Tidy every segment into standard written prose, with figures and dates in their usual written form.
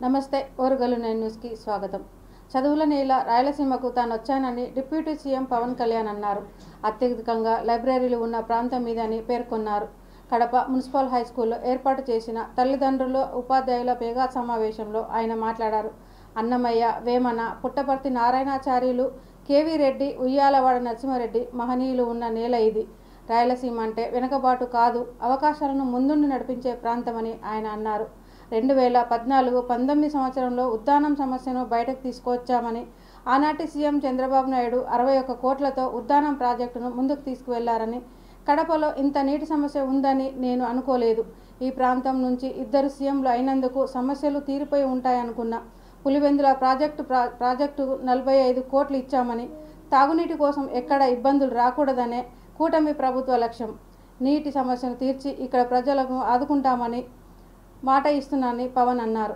నమస్తే ఓరుగల్లు 9 న్యూస్కి స్వాగతం. చదువుల నేల రాయలసీమకు తాను వచ్చానని డిప్యూటీ సీఎం పవన్ కళ్యాణ్ అన్నారు. అత్యధికంగా లైబ్రరీలు ఉన్న ప్రాంతం మీదని పేర్కొన్నారు. కడప మున్సిపల్ హైస్కూల్లో ఏర్పాటు చేసిన తల్లిదండ్రుల ఉపాధ్యాయుల మెగా సమావేశంలో ఆయన మాట్లాడారు. అన్నమయ్య, వేమన, పుట్టపర్తి నారాయణాచార్యులు, కేవీ రెడ్డి, ఉయ్యాలవాడ నరసింహారెడ్డి మహనీయులు ఉన్న నేల ఇది. రాయలసీమ అంటే వెనుకబాటు కాదు, అవకాశాలను ముందుండి నడిపించే ప్రాంతమని ఆయన అన్నారు. 2014-19 సంవత్సరంలో ఉద్దానం సమస్యను బయటకు తీసుకొచ్చామని, ఆనాటి సీఎం చంద్రబాబు నాయుడు 61 కోట్లతో ఉద్దానం ప్రాజెక్టును ముందుకు తీసుకువెళ్లారని, కడపలో ఇంత నీటి సమస్య ఉందని నేను అనుకోలేదు. ఈ ప్రాంతం నుంచి 2 సీఎంలు అయినందుకు సమస్యలు తీరిపోయి ఉంటాయనుకున్నా. పులివెందుల ప్రాజెక్టు 45 కోట్లు ఇచ్చామని, తాగునీటి కోసం ఎక్కడ ఇబ్బందులు రాకూడదనే కూటమి ప్రభుత్వ లక్ష్యం. నీటి సమస్యను తీర్చి ఇక్కడ ప్రజలకు ఆదుకుంటామని మాట ఇస్తున్నానని పవన్ అన్నారు.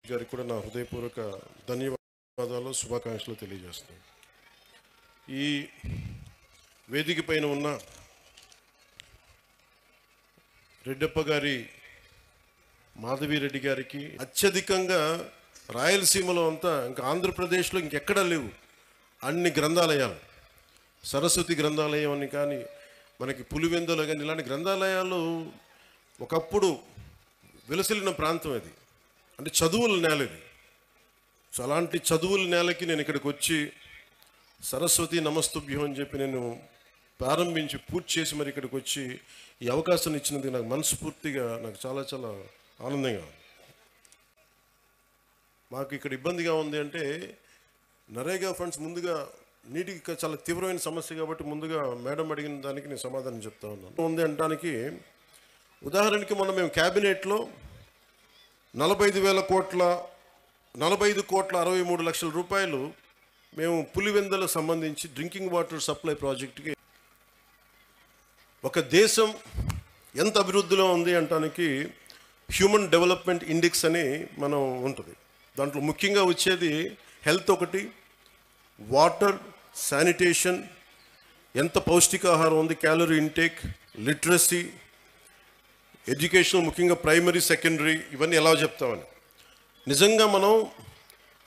గారికి కూడా నా హృదయపూర్వక ధన్యవాదాలు, శుభాకాంక్షలు తెలియజేస్తున్నాను. ఈ వేదిక పైన ఉన్న రెడ్డప్ప గారి, మాధవిరెడ్డి గారికి అత్యధికంగా రాయలసీమలో అంతా, ఇంకా ఆంధ్రప్రదేశ్లో ఇంకెక్కడా లేవు అన్ని గ్రంథాలయాలు. సరస్వతి గ్రంథాలయం అని కానీ, మనకి పులివెందులు కానీ, ఇలాంటి గ్రంథాలయాలు ఒకప్పుడు వెలసిల్లిన ప్రాంతం అది. అంటే చదువుల నేల ఇది. సో అలాంటి చదువుల నేలకి నేను ఇక్కడికి వచ్చి సరస్వతి నమస్తుభ్యం అని చెప్పి నేను ప్రారంభించి పూర్తి చేసి మరి ఇక్కడికి వచ్చి ఈ అవకాశాన్ని ఇచ్చినందుకు నాకు మనస్ఫూర్తిగా నాకు చాలా చాలా ఆనందంగా ఉంది. మాకు ఇక్కడ ఇబ్బందిగా ఉంది అంటే నరేగా ఫండ్స్ ముందుగా నీటికి చాలా తీవ్రమైన సమస్య కాబట్టి ముందుగా మేడం అడిగిన దానికి నేను సమాధానం చెప్తా ఉన్నాను. ఉంది అనడానికి ఉదాహరణకి మొన్న మేము క్యాబినెట్లో 45 కోట్ల 63 లక్షల రూపాయలు మేము పులివెందులకు సంబంధించి డ్రింకింగ్ వాటర్ సప్లై ప్రాజెక్టుకి, ఒక దేశం ఎంత అభివృద్ధిలో ఉంది అనటానికి హ్యూమన్ డెవలప్మెంట్ ఇండెక్స్ అని మనం ఉంటుంది. దాంట్లో ముఖ్యంగా వచ్చేది హెల్త్ ఒకటి, వాటర్, శానిటేషన్, ఎంత పౌష్టికాహారం ఉంది, క్యాలరీ ఇంటేక్, లిటరసీ, ఎడ్యుకేషన్, ముఖ్యంగా ప్రైమరీ, సెకండరీ, ఇవన్నీ ఎలా చెప్తామని. నిజంగా మనం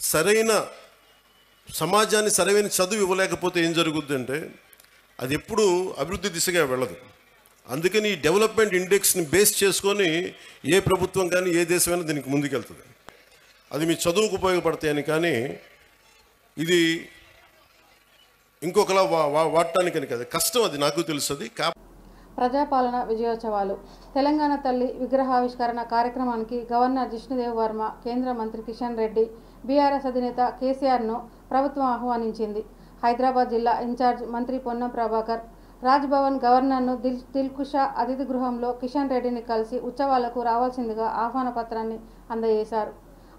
సరైన సమాజాన్ని సరైన చదువు ఇవ్వలేకపోతే ఏం జరుగుద్ది అంటే అది ఎప్పుడూ అభివృద్ధి దిశగా వెళ్ళదు. అందుకని ఈ డెవలప్మెంట్ ఇండెక్స్ని బేస్ చేసుకొని ఏ ప్రభుత్వం కానీ ఏ దేశమైనా దీనికి ముందుకెళ్తుంది. అది మీ చదువుకు ఉపయోగపడతాయని, కానీ ఇది ఇంకొకలా వాడటానికని కదా, కష్టం. అది నాకు తెలుస్తుంది. ప్రజాపాలన విజయోత్సవాలు. తెలంగాణ తల్లి విగ్రహావిష్కరణ కార్యక్రమానికి గవర్నర్ జిష్ణుదేవ్ వర్మ, కేంద్ర మంత్రి కిషన్ రెడ్డి, బీఆర్ఎస్ అధినేత కేసీఆర్ను ప్రభుత్వం ఆహ్వానించింది. హైదరాబాద్ జిల్లా ఇన్ఛార్జ్ మంత్రి పొన్నం ప్రభాకర్ రాజ్భవన్ గవర్నర్ను దిల్కుషా అతిథి గృహంలో కిషన్ రెడ్డిని కలిసి ఉత్సవాలకు రావాల్సిందిగా ఆహ్వాన పత్రాన్ని అందజేశారు.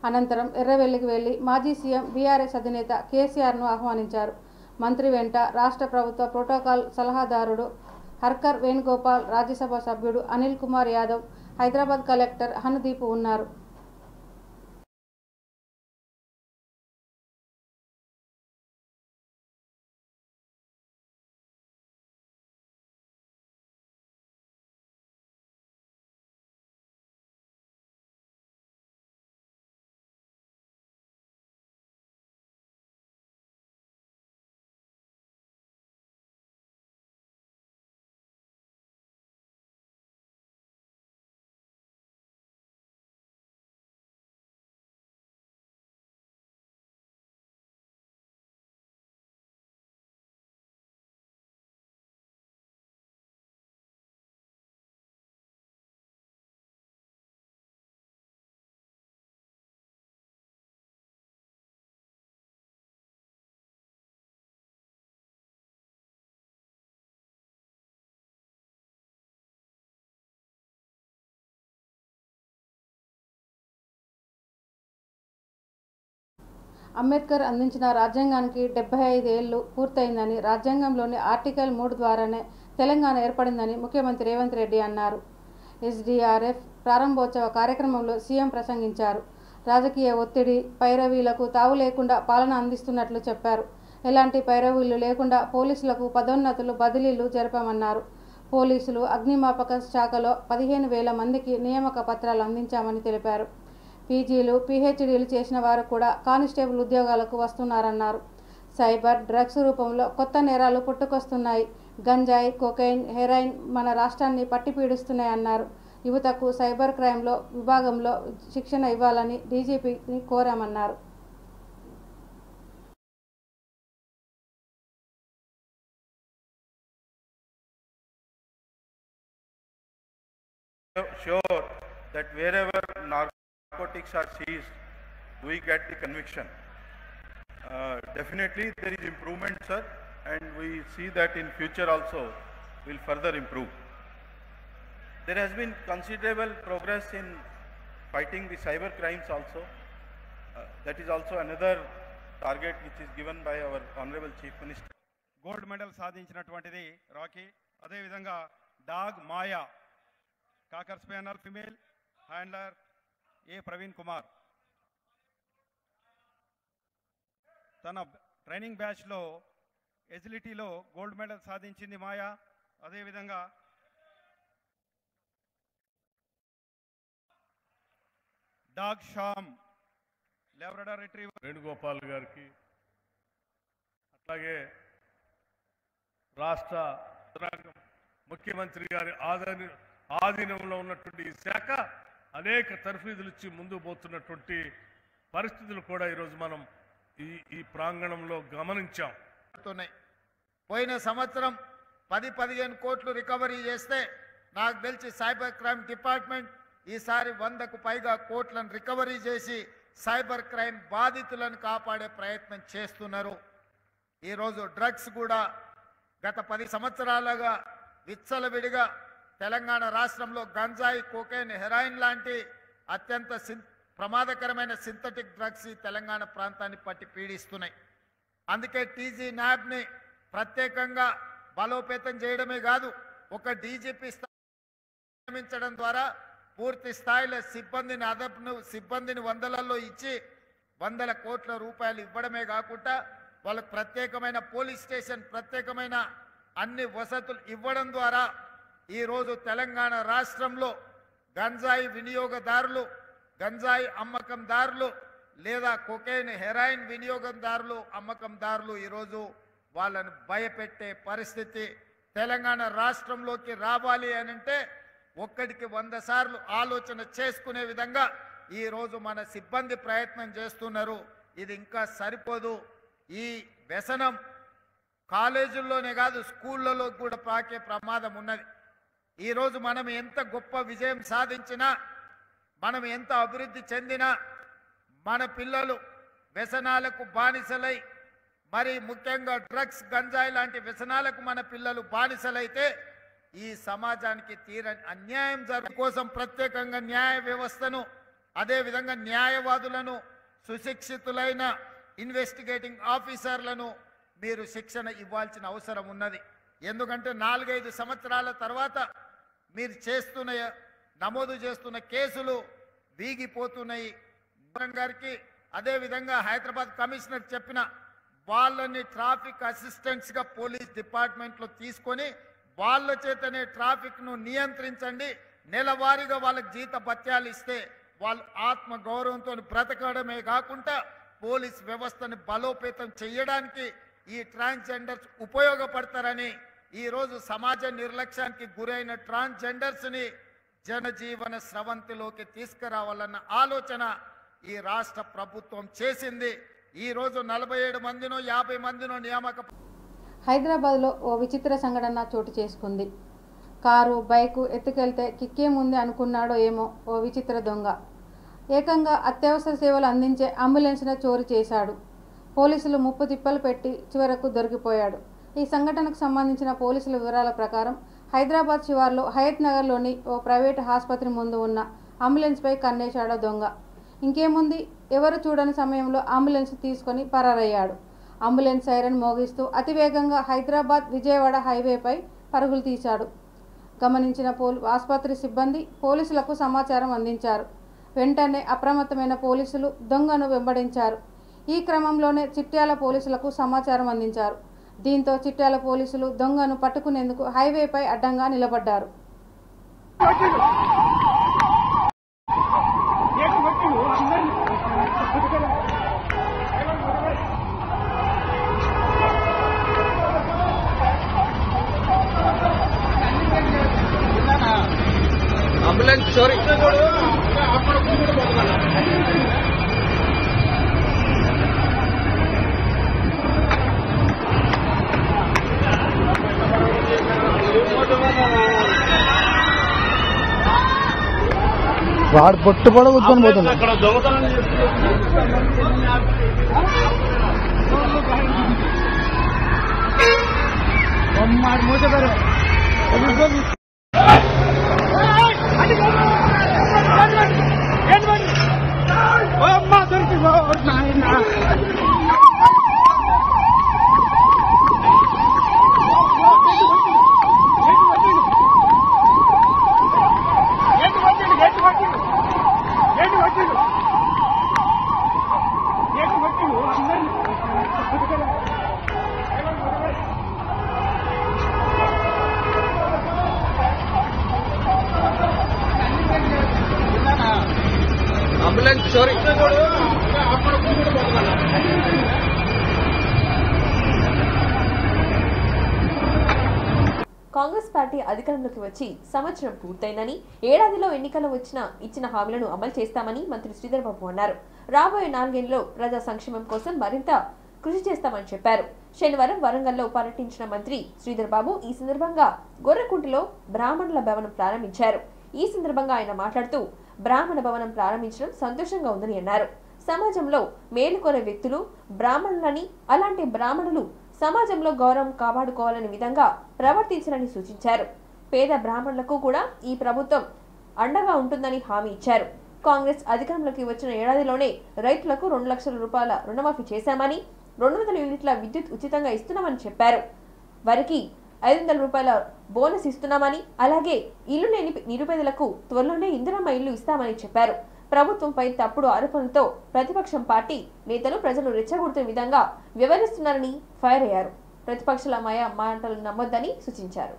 అనంతరం ఎర్రవెల్లికి వెళ్లి మాజీ సీఎం బీఆర్ఎస్ అధినేత కేసీఆర్ను ఆహ్వానించారు. మంత్రి వెంట రాష్ట్ర ప్రభుత్వ ప్రోటోకాల్ సలహాదారుడు హర్కర్ వేణుగోపాల్, రాజ్యసభ సభ్యుడు అనిల్ కుమార్ యాదవ్, హైదరాబాద్ కలెక్టర్ హనుదీప్ ఉన్నారు. అంబేద్కర్ అందించిన రాజ్యాంగానికి 75 ఏళ్లు పూర్తయిందని, రాజ్యాంగంలోని ఆర్టికల్ 3 ద్వారానే తెలంగాణ ఏర్పడిందని ముఖ్యమంత్రి రేవంత్ రెడ్డి అన్నారు. ఎస్డీఆర్ఎఫ్ ప్రారంభోత్సవ కార్యక్రమంలో సీఎం ప్రసంగించారు. రాజకీయ ఒత్తిడి, పైరవీలకు తావు లేకుండా పాలన అందిస్తున్నట్లు చెప్పారు. ఎలాంటి పైరవీలు లేకుండా పోలీసులకు పదోన్నతులు, బదిలీలు జరిపామన్నారు. పోలీసులు అగ్నిమాపక శాఖలో 15,000 మందికి నియామక పత్రాలు అందించామని తెలిపారు. పీజీలు, పీహెచ్డీలు చేసిన వారు కూడా కానిస్టేబుల్ ఉద్యోగాలకు వస్తున్నారన్నారు. సైబర్ డ్రగ్స్ రూపంలో కొత్త నేరాలు పుట్టుకొస్తున్నాయి. గంజాయి, కొకైన్, హెరాయిన్ మన రాష్ట్రాన్ని పట్టిపీడిస్తున్నాయన్నారు. యువతకు సైబర్ క్రైమ్లో విభాగంలో శిక్షణ ఇవ్వాలని డీజీపీని కోరామన్నారు. Sure that wherever narcotics are seized, we get the conviction. Definitely there is improvement, sir, and we see that in future also will further improve. There has been considerable progress in fighting the cyber crimes also. That is also another target which is given by our Honorable Chief Minister. Gold medal సాధించినటువంటిది Rocky. అదేవిధంగా dog Maya cocker spaniel female handler A Praveen Kumar తన training బ్యాచ్లో ఎజిలిటీలో gold medal సాధించింది మాయా. అదేవిధంగా dog Sham Labrador retriever Venugopal గారికి, అట్లాగే రాష్ట్ర ముఖ్యమంత్రి గారి ఆధీనంలో ఉన్నటువంటి ఈ శాఖ అనేక తర్ఫీదులు ఇచ్చి ముందుకు పోతున్నటువంటి పరిస్థితులు కూడా ఈరోజు మనం ఈ ప్రాంగణంలో గమనించాం. పోయిన సంవత్సరం 10-15 కోట్లు రికవరీ చేస్తే నాకు తెలిసి సైబర్ క్రైమ్ డిపార్ట్మెంట్ ఈసారి 100కు పైగా కోట్లను రికవరీ చేసి సైబర్ క్రైమ్ బాధితులను కాపాడే ప్రయత్నం చేస్తున్నారు. ఈరోజు డ్రగ్స్ కూడా గత 10 సంవత్సరాలుగా విచ్చలవిడిగా తెలంగాణ రాష్ట్రంలో గంజాయి, కోకైన్, హెరాయిన్ లాంటి అత్యంత ప్రమాదకరమైన సింథటిక్ డ్రగ్స్ ఈ తెలంగాణ ప్రాంతాన్ని పట్టి పీడిస్తున్నాయి. అందుకే టీజీ న్యాబ్ని ప్రత్యేకంగా బలోపేతం చేయడమే కాదు, ఒక డీజీపీ నియమించడం ద్వారా పూర్తి స్థాయిలో సిబ్బందిని వందలలో ఇచ్చి 100 కోట్ల రూపాయలు ఇవ్వడమే కాకుండా వాళ్ళకు ప్రత్యేకమైన పోలీస్ స్టేషన్, ప్రత్యేకమైన అన్ని వసతులు ఇవ్వడం ద్వారా ఈరోజు తెలంగాణ రాష్ట్రంలో గంజాయి వినియోగదారులు, గంజాయి అమ్మకందారులు లేదా కొకైన్, హెరాయిన్ వినియోగదారులు, అమ్మకందారులు ఈరోజు వాళ్ళను భయపెట్టే పరిస్థితి తెలంగాణ రాష్ట్రంలోకి రావాలి అనంటే ఒక్కడికి 100 సార్లు ఆలోచన చేసుకునే విధంగా ఈరోజు మన సిబ్బంది ప్రయత్నం చేస్తున్నారు. ఇది ఇంకా సరిపోదు. ఈ వ్యసనం కాలేజీల్లోనే కాదు స్కూళ్ళలో కూడా పాకే ప్రమాదం ఉన్నది. ఈరోజు మనం ఎంత గొప్ప విజయం సాధించినా, మనం ఎంత అభివృద్ధి చెందినా మన పిల్లలు వ్యసనాలకు బానిసలై, మరి ముఖ్యంగా డ్రగ్స్, గంజాయి లాంటి వ్యసనాలకు మన పిల్లలు బానిసలైతే ఈ సమాజానికి తీరని అన్యాయం జరగడం కోసం ప్రత్యేకంగా న్యాయ వ్యవస్థను, అదేవిధంగా న్యాయవాదులను, సుశిక్షితులైన ఇన్వెస్టిగేటింగ్ ఆఫీసర్లను మీరు శిక్షణ ఇవ్వాల్సిన అవసరం ఉన్నది. ఎందుకంటే 4-5 సంవత్సరాల తర్వాత మీరు నమోదు చేస్తున్న కేసులు వీగిపోతున్నాయి. గారికి అదేవిధంగా హైదరాబాద్ కమిషనర్ చెప్పిన వాళ్ళని ట్రాఫిక్ అసిస్టెంట్స్గా పోలీస్ డిపార్ట్మెంట్లో తీసుకొని వాళ్ళ చేతనే ట్రాఫిక్ను నియంత్రించండి. నెలవారీగా వాళ్ళకి జీత భత్యాలు ఇస్తే వాళ్ళు ఆత్మ గౌరవంతో బ్రతకడమే కాకుండా పోలీస్ వ్యవస్థను బలోపేతం చేయడానికి ఈ ట్రాన్స్జెండర్స్ ఉపయోగపడతారని ఈరోజు సమాజ నిర్లక్ష్యానికి గురైన ట్రాన్స్జెండర్స్ని జనజీవన స్రవంతిలోకి తీసుకురావాలన్న ఆలోచన ఈ రాష్ట్ర ప్రభుత్వం చేసింది. ఈరోజు 47 మందినో 50 మందినో నియామక. హైదరాబాద్లో ఓ విచిత్ర సంఘటన చోటు చేసుకుంది. కారు, బైకు ఎత్తుకెళ్తే కిక్కేముంది అనుకున్నాడో ఏమో ఓ విచిత్ర దొంగ ఏకంగా అత్యవసర సేవలు అందించే అంబులెన్స్ను చోరీ చేశాడు. పోలీసులు ముప్పు తిప్పలు పెట్టి చివరకు దొరికిపోయాడు. ఈ సంఘటనకు సంబంధించిన పోలీసుల వివరాల ప్రకారం హైదరాబాద్ శివార్లో హయత్ నగర్లోని ఓ ప్రైవేటు ఆసుపత్రి ముందు ఉన్న అంబులెన్స్పై కన్నేశాడు దొంగ. ఇంకేముంది, ఎవరు చూడని సమయంలో అంబులెన్స్ తీసుకొని పరారయ్యాడు. అంబులెన్స్ సైరన్ మోగిస్తూ అతివేగంగా హైదరాబాద్ విజయవాడ హైవేపై పరుగులు తీశాడు. గమనించిన ఆసుపత్రి సిబ్బంది పోలీసులకు సమాచారం అందించారు. వెంటనే అప్రమత్తమైన పోలీసులు దొంగను వెంబడించారు. ఈ క్రమంలోనే చిట్యాల పోలీసులకు సమాచారం అందించారు. దీంతో చిట్యాల పోలీసులు దొంగను పట్టుకునేందుకు హైవేపై అడ్డంగా నిలబడ్డారు. అంబులెన్స్ సారీ వాడు పొట్టు పొడ కూర్చొని పోతున్నాడు. అంబులెన్స్ సారీ కాంగ్రెస్ పార్టీ అధికారంలోకి వచ్చి సంవత్సరం పూర్తయిందని, ఏడాదిలో ఎన్నికల్లో ఇచ్చిన హామీలను అమలు చేస్తామని మంత్రి శ్రీధర్ బాబు అన్నారు. రాబోయే 4 ఏళ్లలో ప్రజా సంక్షేమం కోసం మరింత కృషి చేస్తామని చెప్పారు. శనివారం వరంగల్లో పర్యటించిన మంత్రి శ్రీధర్ బాబు ఈ సందర్భంగా గొర్రెకుంటలో బ్రాహ్మణుల భవనం ప్రారంభించారు. ఈ సందర్భంగా ఆయన మాట్లాడుతూ బ్రాహ్మణ భవనం ప్రారంభించడం సంతోషంగా ఉందని అన్నారు. సమాజంలో మేలు కోరే వ్యక్తులు బ్రాహ్మణులని, అలాంటి బ్రాహ్మణులు సమాజంలో గౌరవం కాపాడుకోవాలనే విధంగా ప్రవర్తించాలని సూచించారు. పేద బ్రాహ్మణులకు కూడా ఈ ప్రభుత్వం అండగా ఉంటుందని హామీ ఇచ్చారు. కాంగ్రెస్ అధికారంలోకి వచ్చిన ఏడాదిలోనే రైతులకు 2 లక్షల రూపాయల రుణమాఫీ చేశామని, 200 యూనిట్ల విద్యుత్ ఉచితంగా ఇస్తున్నామని చెప్పారు. వారికి 500 రూపాయల బోనస్ ఇస్తున్నామని, అలాగే ఇల్లు లేని నిరుపేదలకు త్వరలోనే ఇందిరమ్మ ఇల్లు ఇస్తామని చెప్పారు. ప్రభుత్వంపై తప్పుడు ఆరోపణలతో ప్రతిపక్షం పార్టీ నేతలు ప్రజలు రెచ్చగొడుతున్న విధంగా వ్యవహరిస్తున్నారని ఫైర్ అయ్యారు. ప్రతిపక్షాల మాటలు నమ్మొద్దని సూచించారు.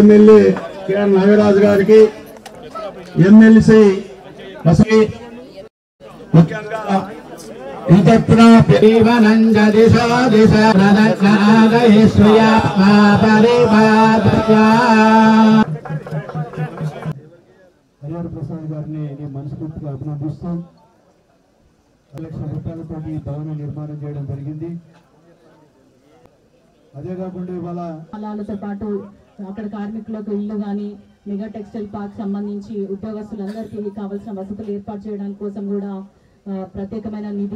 ఎమ్మెల్యే కెఆర్ నాగరాజు గారికి, ఎమ్మెల్సీ ముఖ్యంగా హరిహర ప్రసాద్ గారిని నేను మనస్ఫూర్తిగా అభినందిస్తూ 1 లక్షల రూపాయలతో ఈ భవన నిర్మాణం చేయడం జరిగింది. అదే కాకుండా ఇవాళ అలాలతో పాటు అక్కడ కార్మికులకు ఇల్లు కానీ, మెగా టెక్స్టైల్ పార్క్ సంబంధించి ఉద్యోగస్తులందరికీ కావాల్సిన వసతులు ఏర్పాటు చేయడానికి కోసం కూడా ప్రత్యేకమైన నిధి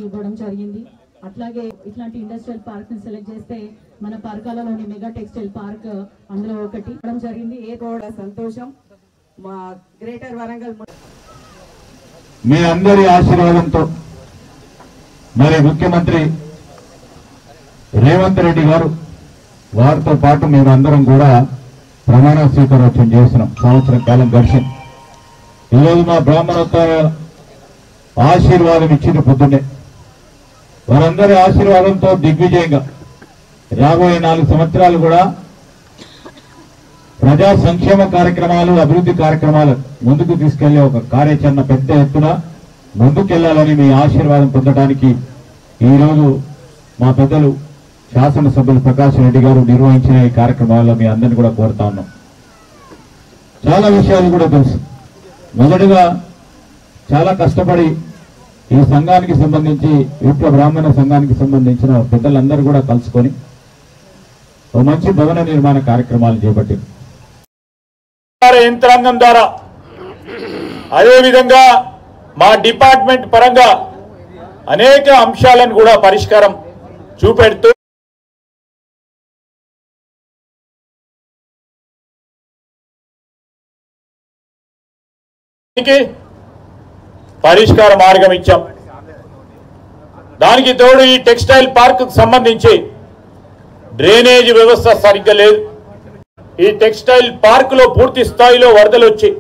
ఇవ్వడం జరిగింది. అట్లాగే ఇట్లాంటి ఇండస్ట్రియల్ పార్క్ ని సెలెక్ట్ చేస్తే మన పరకాలలోని మెగా టెక్స్టైల్ పార్క్ అందులో ఒకటి ఇవ్వడం జరిగింది. కూడా సంతోషం. మా గ్రేటర్ వరంగల్ మీ అందరి ఆశీర్వాదంతో మరి ముఖ్యమంత్రి రేవంత్ రెడ్డి గారు వారితో పాటు మేమందరం కూడా ప్రమాణ స్వీకారోత్సవం చేస్తున్నాం. సంవత్సరం కాలం గడిచింది. ఈరోజు మా బ్రాహ్మణోత్తర ఆశీర్వాదం ఇచ్చింది పొద్దున్నే. వారందరి ఆశీర్వాదంతో దిగ్విజయంగా రాబోయే 4 సంవత్సరాలు కూడా ప్రజా సంక్షేమ కార్యక్రమాలు, అభివృద్ధి కార్యక్రమాలు ముందుకు తీసుకెళ్లే ఒక కార్యాచరణ పెద్ద ఎత్తున ముందుకెళ్లాలని మీ ఆశీర్వాదం పొందడానికి ఈరోజు మా పెద్దలు శాసనసభ్యులు ప్రకాష్ రెడ్డి గారు నిర్వహించిన ఈ కార్యక్రమాల్లో మీ అందరినీ కూడా కోరుతా ఉన్నాం. చాలా విషయాలు కూడా తెలుసు. మొదటిగా చాలా కష్టపడి ఈ సంఘానికి సంబంధించి, విప్లవ బ్రాహ్మణ సంఘానికి సంబంధించిన పెద్దలందరూ కూడా కలుసుకొని ఒక మంచి భవన నిర్మాణ కార్యక్రమాలు చేపట్టింది యంత్రాంగం ద్వారా. అదేవిధంగా మా డిపార్ట్మెంట్ పరంగా అనేక అంశాలను కూడా పరిష్కారం చూపెడుతూ పరిష్కార మార్గం ఇచ్చాం. దానికి తోడు ఈ టెక్స్టైల్ పార్క్ సంబంధించి డ్రైనేజ్ వ్యవస్థ సరిగ్గా లేదు. ఈ టెక్స్టైల్ పార్క్ లో పూర్తి స్థాయిలో వరదలు వచ్చి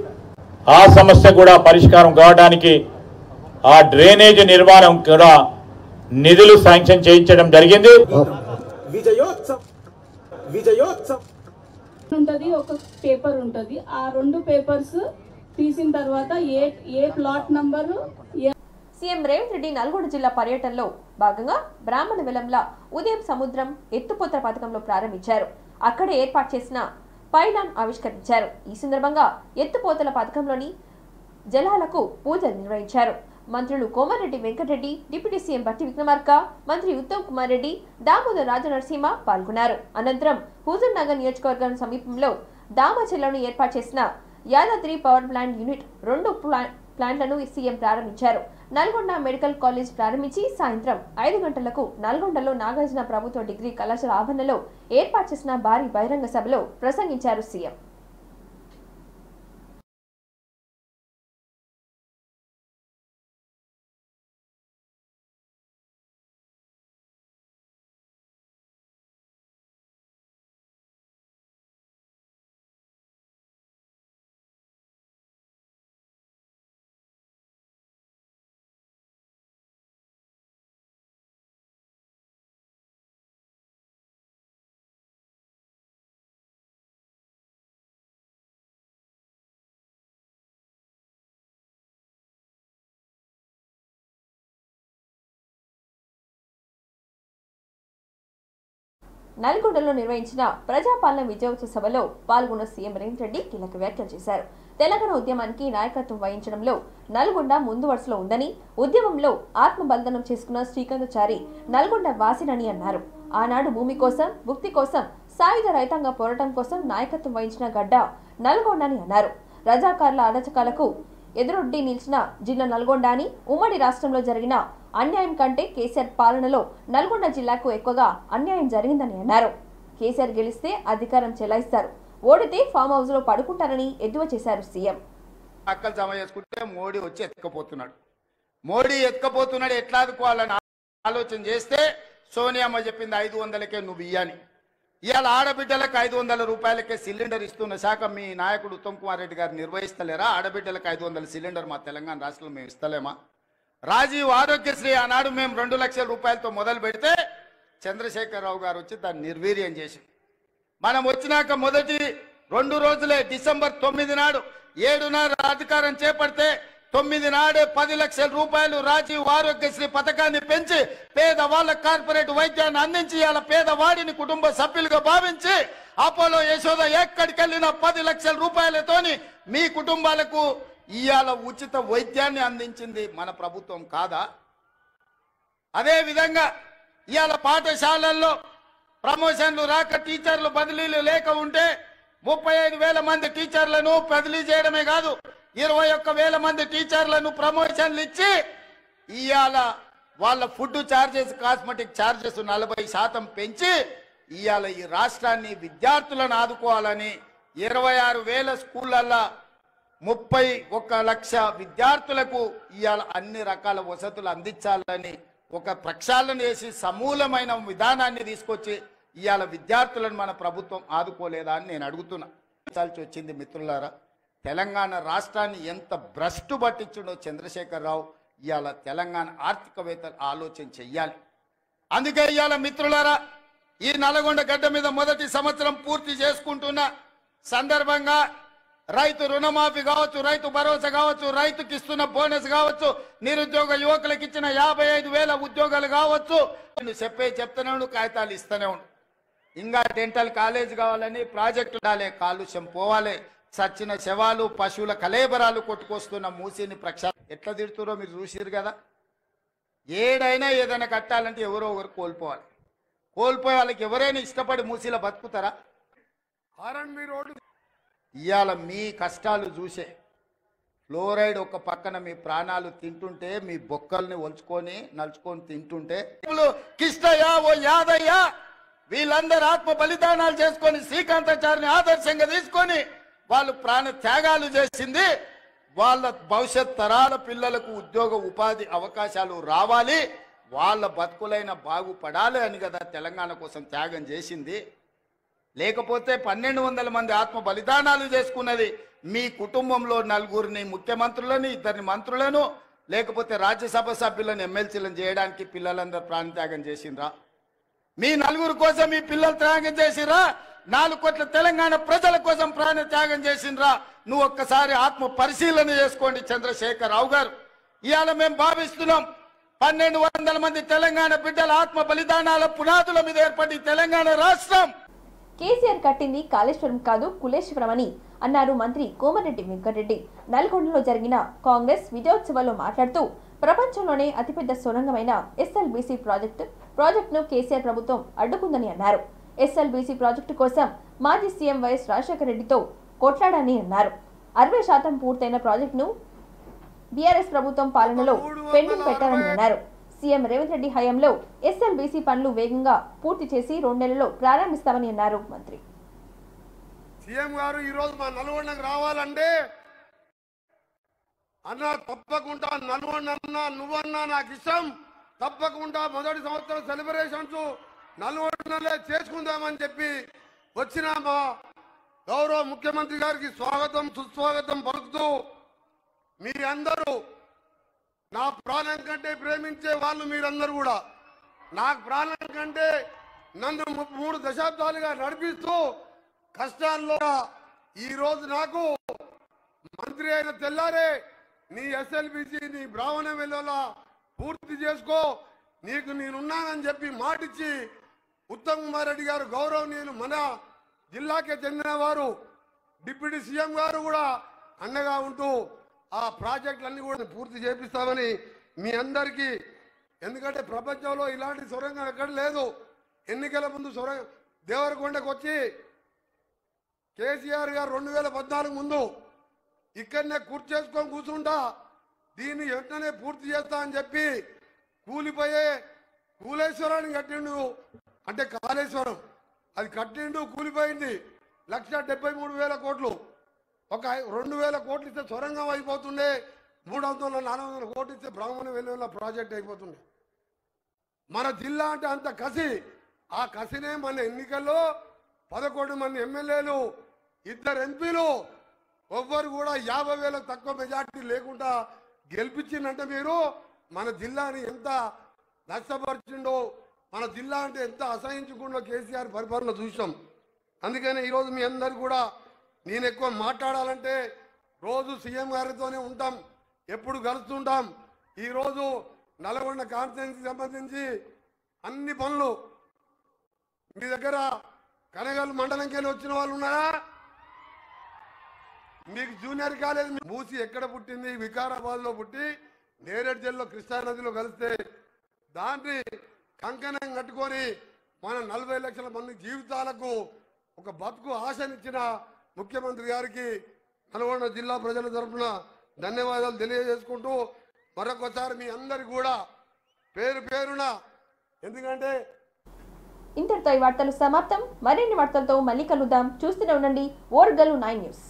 ఆ సమస్య కూడా పరిష్కారం కావడానికి ఆ డ్రైనేజ్ నిర్మాణం కూడా నిధులు శాంక్షన్ చేయించడం జరిగింది. ఉంటది ఒక పేపర్ ఉంటది. ఆ 2 పేపర్స్ తీసిన తర్వాత a plot number. CM Revanth Reddy Nalgonda జిల్లా పర్యటనలో భాగంగా బ్రాహ్మణ వెలంల ఉదయం సముద్రం ఎత్తుపోతల పథకంలో ప్రారంభించారు. అక్కడే ఏర్పాటు చేసిన పైలాన్ ఆవిష్కరించారు. ఈ సందర్భంగా ఎత్తుపోతల పథకంలోని జలాలకు పూజలు నిర్వహించారు. మంత్రులు కోమారెడ్డి వెంకటరెడ్డి, డిప్యూటీ సీఎం బట్టి విక్రమార్క, మంత్రి ఉత్తమ్ కుమార్ రెడ్డి, దామోదర్ రాజనరసింహ పాల్గొన్నారు. అనంతరం హుజూర్ నగర్ నియోజకవర్గం సమీపంలో దామచెల్లను ఏర్పాటు చేసిన యాదాద్రి పవర్ ప్లాంట్ యూనిట్ 2 ప్లాంట్లను సీఎం ప్రారంభించారు. నల్గొండ మెడికల్ కాలేజ్ ప్రారంభించి సాయంత్రం 5 గంటలకు నల్గొండలో నాగార్జున ప్రభుత్వ డిగ్రీ కళాశాల ఆవరణలో ఏర్పాటు చేసిన భారీ బహిరంగ సభలో ప్రసంగించారు సీఎం. నల్గొండలో నిర్వహించిన ప్రజాపాలన విజయోత్సవ సభలో పాల్గొన్న సీఎం రేవంత్ రెడ్డి కీలక వ్యాఖ్యలు చేశారు. తెలంగాణ ఉద్యమానికి నాయకత్వం వహించడంలో నల్గొండ ముందు వరుసలో ఉందని, ఉద్యమంలో ఆత్మ బలిదానం చేసుకున్న శ్రీకాంతాచారి నల్గొండ వాసినని అన్నారు. ఆనాడు భూమి కోసం, భుక్తి కోసం, సాయుధ రైతాంగ పోరాటం కోసం నాయకత్వం వహించిన గడ్డ నల్గొండ అని అన్నారు. రజాకార్ల అరాచకాలకు ఎదురొడ్డి నిలిచిన జిల్లా నల్గొండ అని, ఉమ్మడి రాష్ట్రంలో జరిగిన అన్యాయం కంటే కేసీఆర్ పాలనలో నల్గొండ జిల్లాకు ఎక్కువగా అన్యాయం జరిగిందని అన్నారు. కేసీఆర్ గెలిస్తే అధికారం చెలాయిస్తారు, ఓడితే ఫామ్ హౌస్ లో పడుకుంటారని ఎద్దువ చేశారు సీఎం. అక్కలు జమ చేసుకుంటే మోడీ వచ్చి ఎత్తుకపోతున్నాడు ఎట్లా ఆదుకోవాలని ఆలోచన చేస్తే సోనియామ్మ చెప్పింది 500కే నువ్వు ఇయ్యని. ఇవాళ ఆడబిడ్డలకు 500 రూపాయలకే సిలిండర్ ఇస్తున్న శాఖ మీ నాయకుడు ఉత్తమ్ కుమార్ రెడ్డి గారు నిర్వహిస్తలేరా? ఆడబిడ్డలకు 500 సిలిండర్ మా తెలంగాణ రాష్ట్రంలో మేము ఇస్తలేమా? రాజీవ్ ఆరోగ్యశ్రీ ఆనాడు మేము 2 లక్షల రూపాయలతో మొదలు పెడితే చంద్రశేఖరరావు గారు వచ్చి దాన్ని నిర్వీర్యం చేసి, మనం వచ్చినాక మొదటి 2 రోజులే డిసెంబర్ 9 నాడు 7 అధికారం చేపడితే 9 నాడే 10 లక్షల రూపాయలు రాజీవ్ ఆరోగ్యశ్రీ పథకాన్ని పెంచి పేదవాళ్ళ కార్పొరేట్ వైద్యాన్ని అందించి ఇవాళ పేదవాడిని కుటుంబ సభ్యులుగా భావించి అపోలో యశోద ఎక్కడికి వెళ్ళినా 10 లక్షల రూపాయలతోని మీ కుటుంబాలకు ఇవాళ ఉచిత వైద్యాన్ని అందించింది మన ప్రభుత్వం కాదా? అదే విధంగా ఇవాళ పాఠశాలల్లో ప్రమోషన్లు రాక టీచర్లు బదిలీలు లేక ఉంటే 35,000 మంది టీచర్లను బదిలీ చేయడమే కాదు 21,000 మంది టీచర్లను ప్రమోషన్లు ఇచ్చి ఇవాళ వాళ్ళ ఫుడ్ ఛార్జెస్, కాస్మెటిక్ ఛార్జెస్ 40% పెంచి ఇవాళ ఈ రాష్ట్రాన్ని విద్యార్థులను ఆదుకోవాలని 26,000 స్కూళ్ళల్లో 31 లక్ష విద్యార్థులకు ఇవాళ అన్ని రకాల వసతులు అందించాలని ఒక ప్రక్షాళన చేసి సమూలమైన విధానాన్ని తీసుకొచ్చి ఇవాళ విద్యార్థులను మన ప్రభుత్వం ఆదుకోలేదా అని నేను అడుగుతున్నా. వచ్చింది మిత్రులారా, తెలంగాణ రాష్ట్రాన్ని ఎంత భ్రష్టు పట్టించిండో చంద్రశేఖరరావు. ఇవాళ తెలంగాణ ఆర్థికవేత్తలు ఆలోచన చెయ్యాలి. అందుకే ఇవాళ మిత్రులారా, ఈ నల్గొండ గడ్డ మీద మొదటి సంవత్సరం పూర్తి చేసుకుంటున్న సందర్భంగా రైతు రుణమాఫీ కావచ్చు, రైతు భరోసా కావచ్చు, రైతుకి ఇస్తున్న బోనస్ కావచ్చు, నిరుద్యోగ యువకులకు ఇచ్చిన 55,000 ఉద్యోగాలు కావచ్చు, నేను చెప్తూనే కాగితాలు ఇస్తూనే ఉండు. ఇంకా డెంటల్ కాలేజ్ కావాలని ప్రాజెక్టు ఉండాలి, కాలుష్యం పోవాలి, సచ్చిన శవాలు పశువుల కలేబరాలు కొట్టుకొస్తున్న మూసిని ప్రక్షాళన ఎట్లా తిడుతురో మీరు చూసిరు కదా. ఏడైనా ఏదైనా కట్టాలంటే ఎవరో ఒకరు కోల్పోవాలి. కోల్పోయే వాళ్ళకి ఎవరైనా ఇష్టపడి మూసిలో బతుకుతారా? ఇవాళ మీ కష్టాలు చూసే ఫ్లోరైడ్ ఒక పక్కన మీ ప్రాణాలు తింటుంటే, మీ బొక్కల్ని ఒలుచుకొని నలుచుకొని తింటుంటే, కిష్టయ్య ఓ యాదయ్య వీళ్ళందరూ ఆత్మ బలిదానాలు చేసుకొని శ్రీకాంతాచారిని ఆదర్శంగా తీసుకొని వాళ్ళు ప్రాణ త్యాగాలు చేసింది. వాళ్ళ భవిష్యత్ తరాల పిల్లలకు ఉద్యోగ ఉపాధి అవకాశాలు రావాలి, వాళ్ళ బతుకులైన బాగుపడాలి అని కదా తెలంగాణ కోసం త్యాగం చేసింది. లేకపోతే 1200 మంది ఆత్మ బలిదానాలు చేసుకున్నది మీ కుటుంబంలో 4 ముఖ్యమంత్రులను, 2 మంత్రులను, లేకపోతే రాజ్యసభ సభ్యులను, ఎమ్మెల్సీలను చేయడానికి పిల్లలందరూ ప్రాణత్యాగం చేసిండ్రా? మీ 4 కోసం మీ పిల్లలు త్యాగం చేసిండ్రా? 4 కోట్ల తెలంగాణ ప్రజల కోసం ప్రాణ త్యాగం చేసిండ్రా? నువ్వు ఒక్కసారి ఆత్మ పరిశీలన చేసుకోండి చంద్రశేఖర్ రావు గారు. ఇవాళ మేము భావిస్తున్నాం 1200 మంది తెలంగాణ బిడ్డల ఆత్మ బలిదానాల పునాదుల మీద ఏర్పడి తెలంగాణ రాష్ట్రం. కేసీఆర్ కట్టింది కాళేశ్వరం కాదు కులేశ్వరం అని అన్నారు మంత్రి కోమటిరెడ్డి వెంకటరెడ్డి. నల్గొండలో జరిగిన కాంగ్రెస్ విజయోత్సవాల్లో మాట్లాడుతూ ప్రపంచంలోనే అతిపెద్ద సొరంగమైన ఎస్ఎల్బీసీ ప్రాజెక్టును కేసీఆర్ ప్రభుత్వం అడ్డుకుందని అన్నారు. ఎస్ఎల్బీసీ ప్రాజెక్టు కోసం మాజీ సీఎం వైఎస్ రాజశేఖర రెడ్డితో కొట్లాడని అన్నారు. 60% పూర్తయిన ప్రాజెక్టును బీఆర్ఎస్ ప్రభుత్వం పాలనలో పెండింగ్ పెట్టారని అన్నారు. సీఎం రేవంత్ రెడ్డి హయాంలో ఎస్ఎల్బీసీ పనులు వేగంగా పూర్తి చేసి 2 నెలల్లో ప్రారంభిస్తామని అన్నారు మంత్రి. సీఎం గారు ఈరోజు మా నల్గొండకు రావాలంటే అన్న తప్పకుండా నల్గొండ అన్నా నువ్వన్నా నాకు ఇష్టం, తప్పకుండా మొదటి సంవత్సరం సెలబ్రేషన్స్ నల్గొండలే చేసుకుందామని చెప్పి వచ్చిన మా గౌరవ ముఖ్యమంత్రి గారికి స్వాగతం సుస్వాగతం పలుకుతూ మీ అందరూ నా ప్రాణం కంటే ప్రేమించే వాళ్ళు మీరందరూ కూడా నాకు ప్రాణం కంటే నన్ను 3 దశాబ్దాలుగా నడిపిస్తూ కష్టాల్లో ఈరోజు నాకు మంత్రి అయిన తెల్లారే నీ ఎస్ఎల్బీసీ నీ బ్రాహ్మణ వెల్లోలా పూర్తి చేసుకో, నీకు నేనున్నానని చెప్పి మాటిచ్చి ఉత్తమ్ కుమార్ రెడ్డి గారు గౌరవనీయులు మన జిల్లాకే చెందిన వారు డిప్యూటీ సీఎం గారు కూడా అండగా ఉంటూ ఆ ప్రాజెక్టులన్నీ కూడా పూర్తి చేపిస్తామని మీ అందరికీ, ఎందుకంటే ప్రపంచంలో ఇలాంటి సొరంగం ఎక్కడ లేదు. ఎన్నికల ముందు దేవరకొండకు వచ్చి కేసీఆర్ గారు 2014 ముందు ఇక్కడనే చేసుకొని కూర్చుంటా దీన్ని వెంటనే పూర్తి చేస్తా అని చెప్పి కూలిపోయే కూలేశ్వరాన్ని కట్టిండు, అంటే కాళేశ్వరం అది కట్టిండు, కూలిపోయింది. 1,73,000 కోట్లు. ఒక 2,000 కోట్లు ఇస్తే సొరంగం అయిపోతుండే, 300-400 కోట్లు ఇస్తే బ్రాహ్మణ వెలువల ప్రాజెక్ట్ అయిపోతుండే. మన జిల్లా అంటే అంత కసి, ఆ కసినే మన ఎన్నికల్లో 11 మంది ఎమ్మెల్యేలు, 2 ఎంపీలు, ఎవ్వరు కూడా 50,000 తక్కువ మెజార్టీ లేకుండా గెలిపించిందంటే మీరు మన జిల్లాని ఎంత నష్టపరిచిండో, మన జిల్లా అంటే ఎంత అసహించుకుండా కేసీఆర్ పరిపాలన చూసాం. అందుకని ఈరోజు మీ అందరు కూడా నేను ఎక్కువ మాట్లాడాలంటే రోజు సీఎం గారితోనే ఉంటాం, ఎప్పుడు కలుస్తుంటాం. ఈరోజు నల్గొండ కాన్స్టిట్యున్సీకి సంబంధించి అన్ని పనులు మీ దగ్గర కనగల్ మండలంకి వెళ్ళి వచ్చిన వాళ్ళు ఉన్నారా? మీకు జూనియర్ కాలేజ్ మూసి ఎక్కడ పుట్టింది? వికారాబాద్లో పుట్టి నేరేడు జిల్లాలో కృష్ణానదిలో కలిస్తే దాన్ని కంకణం కట్టుకొని మన 40 లక్షల మంది జీవితాలకు ఒక బతుకు ఆశనిచ్చిన ముఖ్యమంత్రి గారికి నల్గొండ జిల్లా ప్రజల తరఫున ధన్యవాదాలు తెలియజేసుకుంటూ మరొకసారి మీ అందరికి కూడా పేరు పేరున, ఎందుకంటే ఇంతటితో ఈ వార్తలు సమాప్తం. మరిన్ని వార్తలతో మళ్ళీ కలుద్దాం. చూస్తూనే ఉండండి ఓర్గలు 9 న్యూస్.